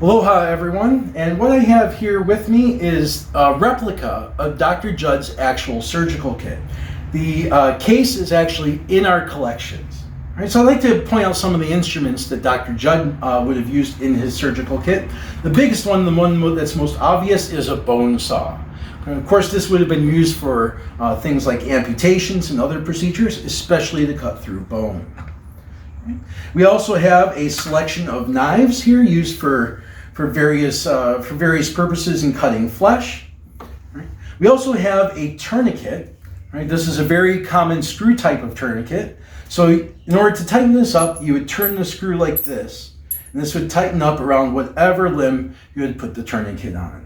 Aloha everyone, and what I have here with me is a replica of Dr. Judd's actual surgical kit. The case is actually in our collections. All right, so I'd like to point out some of the instruments that Dr. Judd would have used in his surgical kit. The biggest one, the one that's most obvious, is a bone saw. And of course, this would have been used for things like amputations and other procedures, especially to cut through bone. We also have a selection of knives here used for various purposes in cutting flesh. Right? We also have a tourniquet. Right? This is a very common screw type of tourniquet. So in order to tighten this up, you would turn the screw like this, and this would tighten up around whatever limb you had put the tourniquet on.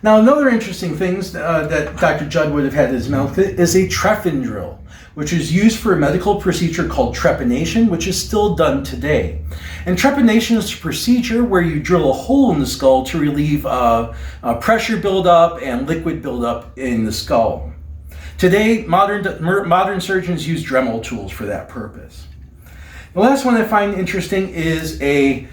Now, another interesting thing that Dr. Judd would have had in his medical kit is a trephine drill, which is used for a medical procedure called trepanation, which is still done today. And trepanation is a procedure where you drill a hole in the skull to relieve pressure buildup and liquid buildup in the skull. Today, modern surgeons use Dremel tools for that purpose. The last one I find interesting is a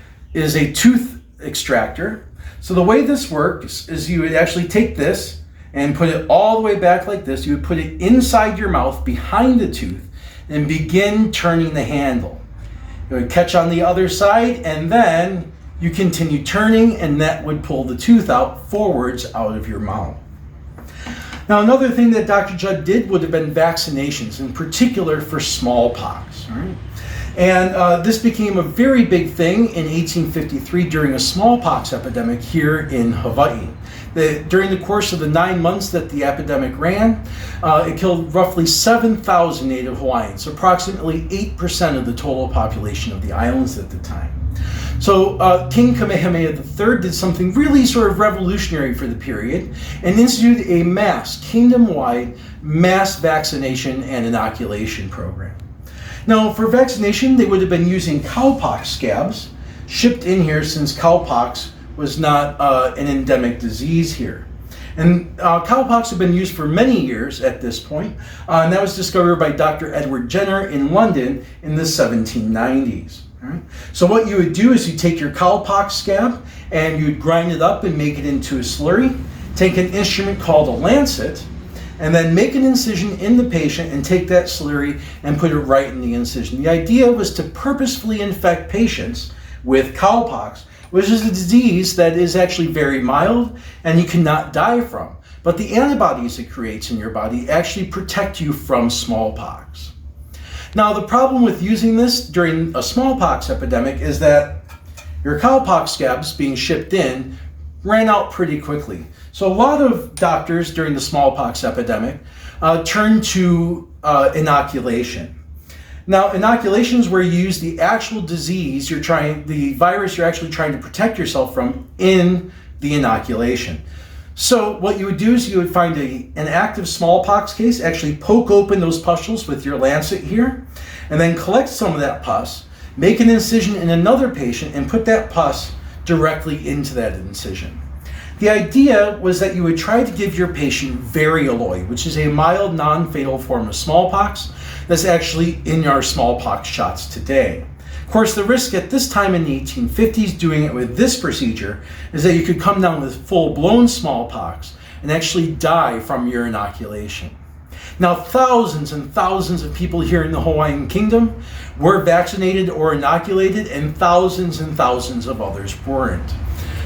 tooth extractor. So the way this works is you would actually take this and put it all the way back like this. You would put it inside your mouth behind the tooth and begin turning the handle. It would catch on the other side, and then you continue turning, and that would pull the tooth out forwards out of your mouth. Now, another thing that Dr. Judd did would have been vaccinations, in particular for smallpox. Right? And this became a very big thing in 1853 during a smallpox epidemic here in Hawaii. During the course of the 9 months that the epidemic ran, it killed roughly 7,000 native Hawaiians, approximately 8% of the total population of the islands at the time. So King Kamehameha III did something really sort of revolutionary for the period and instituted a kingdom-wide mass vaccination and inoculation program. Now, for vaccination, they would have been using cowpox scabs shipped in here since cowpox was not an endemic disease here. And cowpox had been used for many years at this point, and that was discovered by Dr. Edward Jenner in London in the 1790s. Right? So what you would do is you take your cowpox scab and you'd grind it up and make it into a slurry, take an instrument called a lancet, and then make an incision in the patient and take that slurry and put it right in the incision. The idea was to purposefully infect patients with cowpox, which is a disease that is actually very mild and you cannot die from. But the antibodies it creates in your body actually protect you from smallpox. Now, the problem with using this during a smallpox epidemic is that your cowpox scabs being shipped in ran out pretty quickly. So a lot of doctors during the smallpox epidemic turned to inoculation. Now, inoculation is where you use the actual disease the virus you're actually trying to protect yourself from in the inoculation. So what you would do is you would find an active smallpox case, actually poke open those pustules with your lancet here, and then collect some of that pus, make an incision in another patient, and put that pus directly into that incision. The idea was that you would try to give your patient varioloid, which is a mild, non-fatal form of smallpox that's actually in our smallpox shots today. Of course, the risk at this time in the 1850s doing it with this procedure is that you could come down with full-blown smallpox and actually die from your inoculation. Now, thousands and thousands of people here in the Hawaiian Kingdom were vaccinated or inoculated, and thousands of others weren't.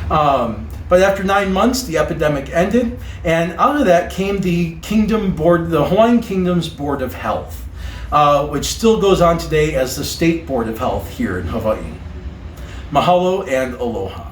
But after 9 months, the epidemic ended, and out of that came the Hawaiian Kingdom's Board of Health, which still goes on today as the State Board of Health here in Hawaii. Mahalo and aloha.